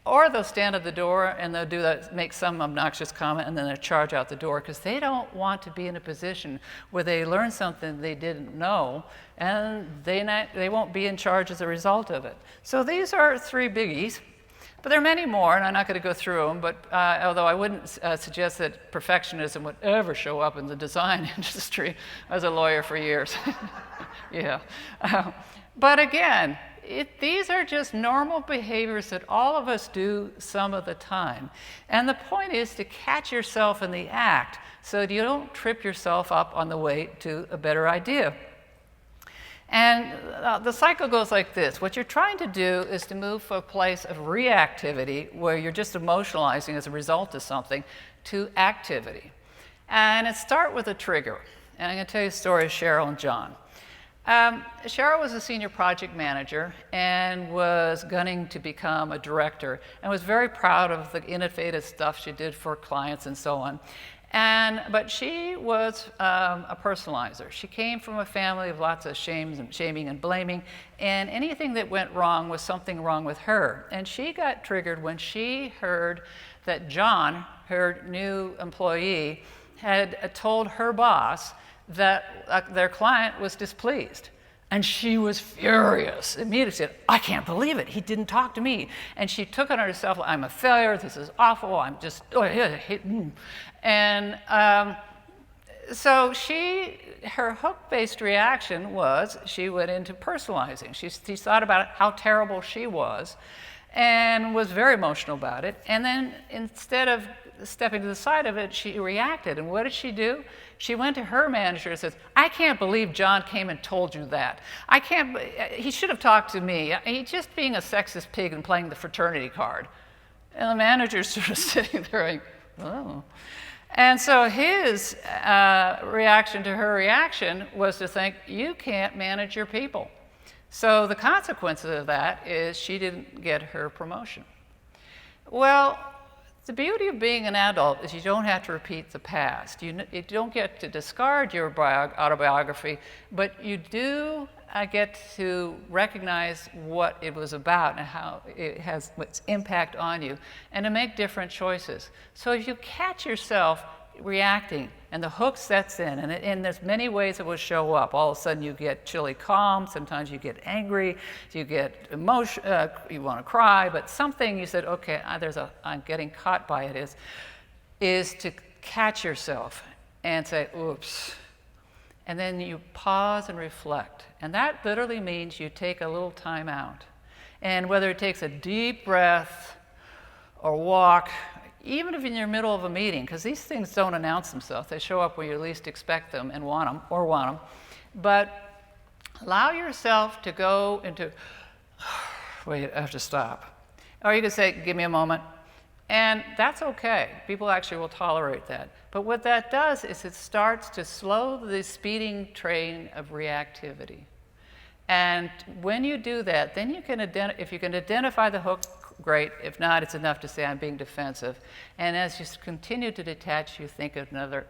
[SPEAKER 2] Or they'll stand at the door and they'll do that, make some obnoxious comment, and then they'll charge out the door, because they don't want to be in a position where they learn something they didn't know, and they won't be in charge as a result of it. So these are three biggies. But there are many more, and I'm not going to go through them, but although I wouldn't suggest that perfectionism would ever show up in the design industry. I was a lawyer for years. Yeah. But again, these are just normal behaviors that all of us do some of the time. And the point is to catch yourself in the act so that you don't trip yourself up on the way to a better idea. And the cycle goes like this. What you're trying to do is to move from a place of reactivity, where you're just emotionalizing as a result of something, to activity. And it starts with a trigger. And I'm going to tell you a story of Cheryl and John. Cheryl was a senior project manager and was gunning to become a director, and was very proud of the innovative stuff she did for clients and so on. But she was a personalizer. She came from a family of lots of shaming and blaming, and anything that went wrong was something wrong with her. And she got triggered when she heard that John, her new employee, had told her boss that their client was displeased. And she was furious. Immediately said, I can't believe it. He didn't talk to me. And she took it on herself, I'm a failure, this is awful, I'm just, And so her hook-based reaction was she went into personalizing. She thought about how terrible she was. and was very emotional about it. And then instead of stepping to the side of it, she reacted. And what did she do? She went to her manager and says, I can't believe John came and told you that. He should have talked to me. He's just being a sexist pig and playing the fraternity card. And the manager's sort of sitting there like, oh. And so his reaction to her reaction was to think, you can't manage your people. So the consequence of that is she didn't get her promotion. Well, the beauty of being an adult is you don't have to repeat the past. You don't get to discard your autobiography, but you do get to recognize what it was about and how it has its impact on you, and to make different choices. So if you catch yourself reacting and the hook sets in, and there's many ways it will show up. All of a sudden you get chilly calm, sometimes you get angry, you get emotion, you want to cry, but something you said, okay, I'm getting caught by it, is to catch yourself and say, oops. And then you pause and reflect. And that literally means you take a little time out. And whether it takes a deep breath or walk, even if in the middle of a meeting, because these things don't announce themselves. They show up where you least expect them and want them. But allow yourself to go into, wait, I have to stop. Or you can say, give me a moment. And that's okay. People actually will tolerate that. But what that does is it starts to slow the speeding train of reactivity. And when you do that, then you can if you can identify the hook, great. If not, it's enough to say I'm being defensive. And as you continue to detach, you think of another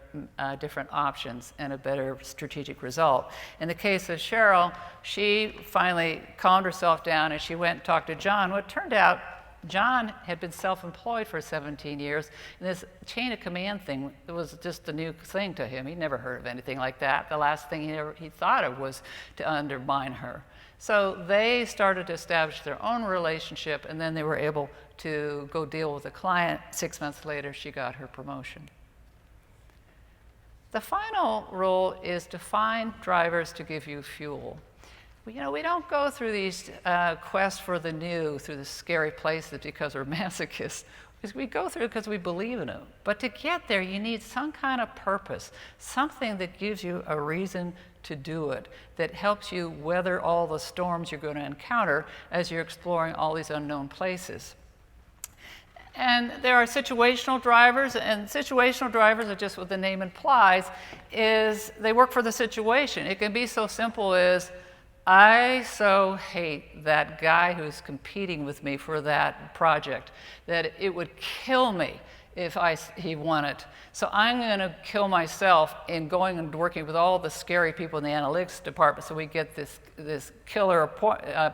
[SPEAKER 2] different options and a better strategic result. In the case of Cheryl, she finally calmed herself down and she went and talked to John. Well, it turned out John had been self-employed for 17 years, and this chain of command thing was just a new thing to him. He'd never heard of anything like that. The last thing he thought of was to undermine her. So they started to establish their own relationship, and then they were able to go deal with a client. 6 months later, she got her promotion. The final rule is to find drivers to give you fuel. You know, we don't go through these quests for the new, through the scary places because we're masochists. We go through it because we believe in it. But to get there, you need some kind of purpose, something that gives you a reason to do it, that helps you weather all the storms you're going to encounter as you're exploring all these unknown places. And there are situational drivers, and situational drivers are just what the name implies, is they work for the situation. It can be so simple as, I so hate that guy who's competing with me for that project that it would kill me if he won it. So I'm going to kill myself in going and working with all the scary people in the analytics department so we get this killer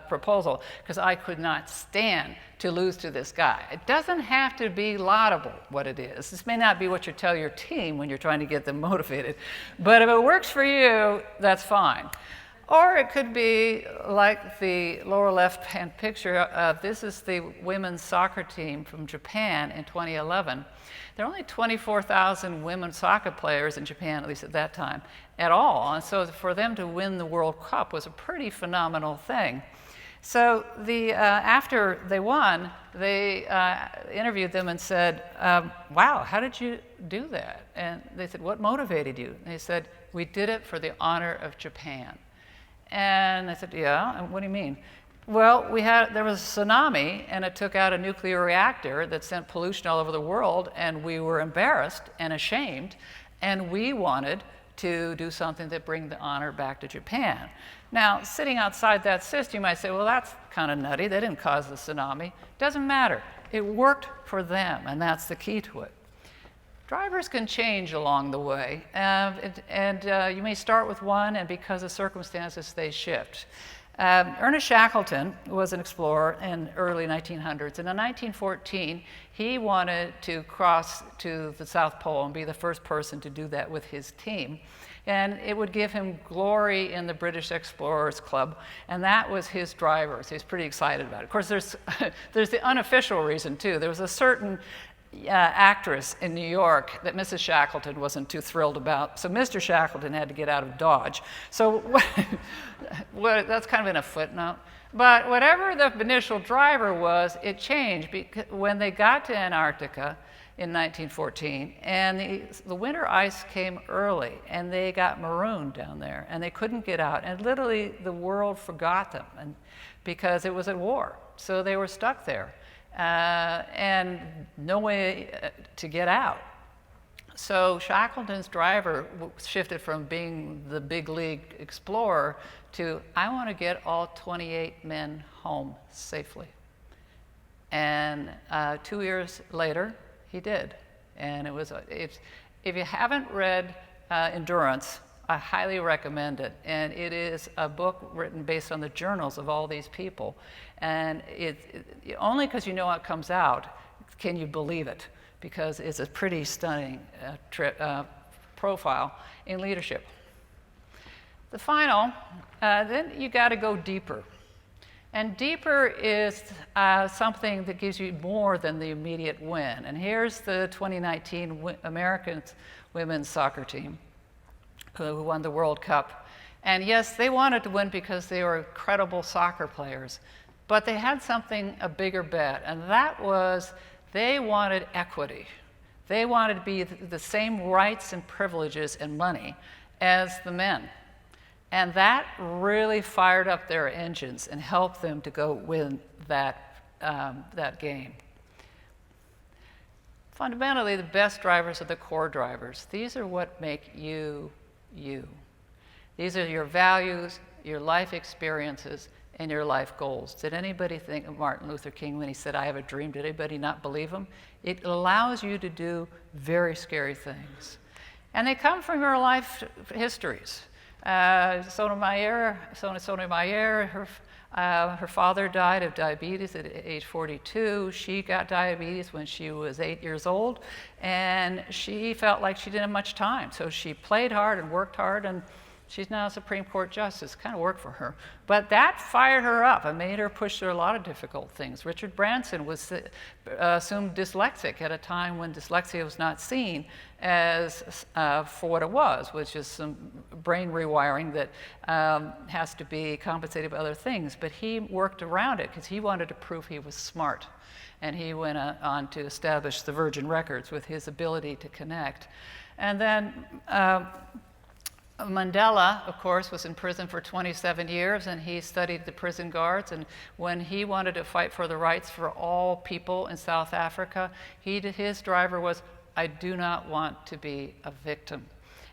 [SPEAKER 2] proposal, because I could not stand to lose to this guy. It doesn't have to be laudable what it is. This may not be what you tell your team when you're trying to get them motivated, but if it works for you, that's fine. Or it could be like the lower left-hand picture of, this is the women's soccer team from Japan in 2011. There are only 24,000 women soccer players in Japan, at least at that time, at all. And so for them to win the World Cup was a pretty phenomenal thing. So after they won, they interviewed them and said, wow, how did you do that? And they said, what motivated you? And they said, we did it for the honor of Japan. And I said, yeah, and what do you mean? Well, there was a tsunami, and it took out a nuclear reactor that sent pollution all over the world, and we were embarrassed and ashamed, and we wanted to do something that bring the honor back to Japan. Now, sitting outside that system, you might say, well, that's kind of nutty. They didn't cause the tsunami. Doesn't matter. It worked for them, and that's the key to it. Drivers can change along the way, and you may start with one, and because of circumstances, they shift. Ernest Shackleton was an explorer in early 1900s, and in 1914, he wanted to cross to the South Pole and be the first person to do that with his team. And it would give him glory in the British Explorers Club, and that was his driver, so he's pretty excited about it. Of course, there's the unofficial reason, too. There was a certain actress in New York that Mrs. Shackleton wasn't too thrilled about, so Mr. Shackleton had to get out of Dodge. So that's kind of in a footnote. But whatever the initial driver was, it changed when they got to Antarctica in 1914, and the winter ice came early, and they got marooned down there, and they couldn't get out, and literally the world forgot them, and because it was at war, so they were stuck there, and no way to get out. So Shackleton's driver shifted from being the big league explorer to, I want to get all 28 men home safely. And 2 years later, he did. And if you haven't read Endurance, I highly recommend it. And it is a book written based on the journals of all these people. And only because you know how it comes out can you believe it, because it's a pretty stunning profile in leadership. The final, then you got to go deeper. And deeper is something that gives you more than the immediate win. And here's the 2019 American women's soccer team who won the World Cup. And yes, they wanted to win because they were incredible soccer players, but they had a bigger bet, and that was they wanted equity. They wanted to be the same rights and privileges and money as the men. And that really fired up their engines and helped them to go win that game. Fundamentally, the best drivers are the core drivers. These are what make you, you. These are your values, your life experiences, and your life goals. Did anybody think of Martin Luther King when he said, "I have a dream"? Did anybody not believe him? It allows you to do very scary things. And they come from your life histories. Sotomayor, her father died of diabetes at age 42. She got diabetes when she was 8 years old, and she felt like she didn't have much time. So she played hard and worked hard, and she's now a Supreme Court justice. Kind of worked for her. But that fired her up and made her push through a lot of difficult things. Richard Branson was assumed dyslexic at a time when dyslexia was not seen as for what it was, which is some brain rewiring that has to be compensated by other things. But he worked around it because he wanted to prove he was smart. And he went on to establish the Virgin Records with his ability to connect. And then Mandela, of course, was in prison for 27 years, and he studied the prison guards. And when he wanted to fight for the rights for all people in South Africa, his driver was, I do not want to be a victim.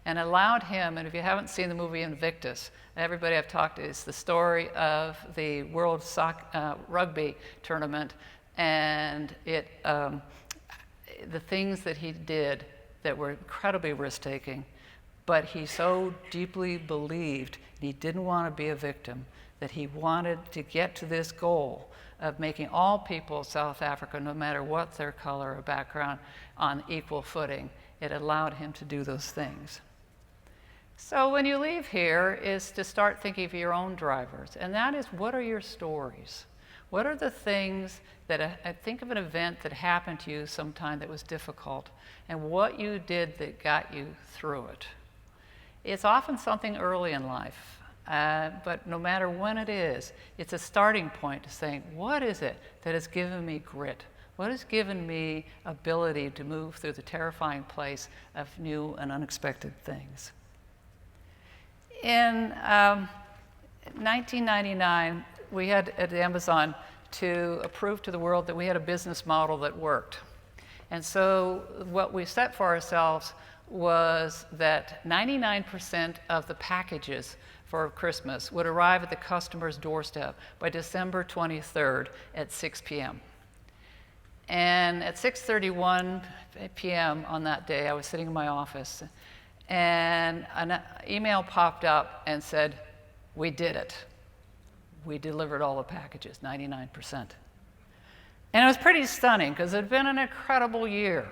[SPEAKER 2] And allowed him, and if you haven't seen the movie Invictus, everybody I've talked to, is the story of the World Rugby Tournament, and the things that he did that were incredibly risk-taking. But he so deeply believed he didn't want to be a victim, that he wanted to get to this goal of making all people of South Africa, no matter what their color or background, on equal footing. It allowed him to do those things. So when you leave here is to start thinking of your own drivers, and that is, what are your stories? What are the things that, I think of an event that happened to you sometime that was difficult, and what you did that got you through it. It's often something early in life, but no matter when it is, it's a starting point to saying, what is it that has given me grit? What has given me ability to move through the terrifying place of new and unexpected things? In 1999, we had at Amazon to prove to the world that we had a business model that worked. And so what we set for ourselves was that 99% of the packages for Christmas would arrive at the customer's doorstep by December 23rd at 6 p.m. And at 6:31 p.m. on that day, I was sitting in my office, and an email popped up and said, "We did it. We delivered all the packages, 99%. And it was pretty stunning because it had been an incredible year.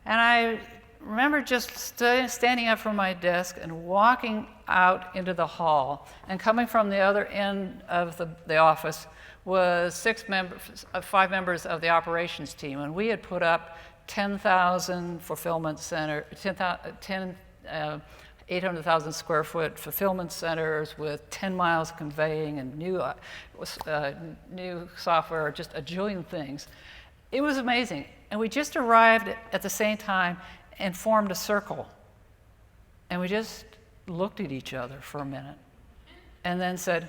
[SPEAKER 2] And I remember just standing up from my desk and walking out into the hall, and coming from the other end of the office was 5 members of the operations team, and we had put up 10,000 fulfillment center, 10 800,000 square foot fulfillment centers with 10 miles conveying and new software, just a jillion things. It was amazing. And we just arrived at the same time and formed a circle. And we just looked at each other for a minute and then said,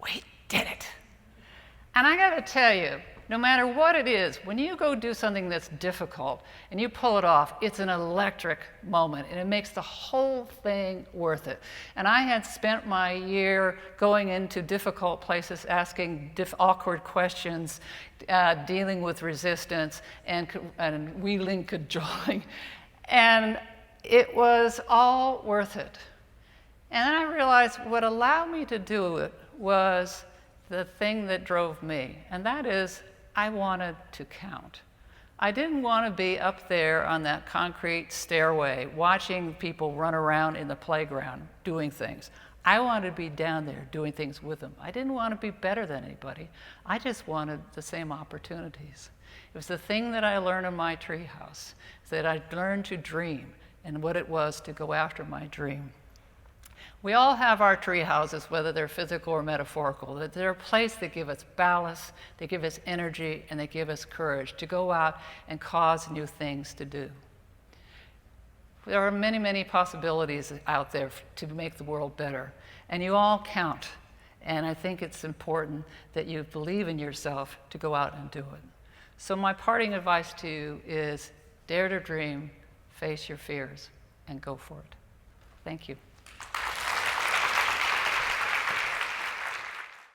[SPEAKER 2] we did it. And I got to tell you, no matter what it is, when you go do something that's difficult and you pull it off, it's an electric moment, and it makes the whole thing worth it. And I had spent my year going into difficult places, asking awkward questions, dealing with resistance, and wheeling, cajoling. And it was all worth it. And then I realized what allowed me to do it was the thing that drove me, and that is I wanted to count. I didn't want to be up there on that concrete stairway watching people run around in the playground doing things. I wanted to be down there doing things with them. I didn't want to be better than anybody. I just wanted the same opportunities. It was the thing that I learned in my treehouse, that I learned to dream and what it was to go after my dream. We all have our tree houses, whether they're physical or metaphorical. That they're a place that give us ballast, they give us energy, and they give us courage to go out and cause new things to do. There are many, many possibilities out there to make the world better, and you all count. And I think it's important that you believe in yourself to go out and do it. So my parting advice to you is dare to dream, face your fears, and go for it. Thank you.